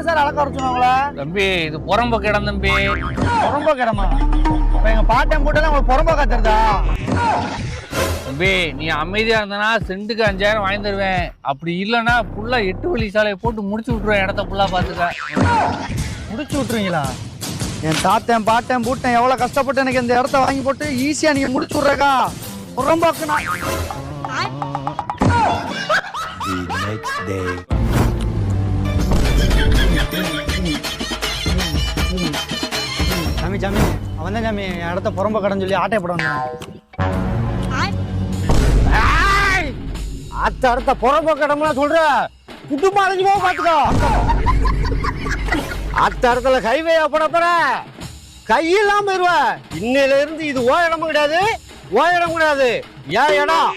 யார் சார் அளக்க வர சொன்னாங்களா? தம்பி இது புறம்போக்கு இடம் தம்பி. புறம்போக்கு இடமா? இப்ப எங்க பாட்டம் போட்டெல்லாம் உங்களுக்கு புறம்போக்கா தெரியுதா? தம்பி நீ அமைதியா இருந்தனா சென்ட்டுக்கு 5000 வாங்கி தருவேன். அப்படி இல்லைன்னா ஃபுல்லா 8 வழி சாலையை போட்டு முடிச்சு விட்டுருவேன். இடத்த ஃபுல்லா பாத்துக்க. முடிச்சு விட்டுருவீங்களா? என் தாத்தன் பாட்டன் பூட்டன் எவ்வளவு கஷ்டப்பட்டு எனக்கு இந்த இடத்த வாங்கி போட்டு ஈஸியா நீங்க முடிச்சு விடுறக்கா? புறம்போக்குனா The next day. சாமி சாமி அவன் தான் சாமி என் இடத்த புறம்போக்கு கடன் சொல்லி ஆட்டை போட வந்தான். அடுத்த புறம்போக்கு இடம்லாம் சொல்ற குடும்பம் அடைஞ்சு போக பாத்துக்கோ. அடுத்த இடத்துல ஹைவே போட கையெல்லாம் போயிருவ. இன்னையில இருந்து இது ஓ இடம் கிடையாது, ஓ இடம் கிடையாது, ஏன் இடம்.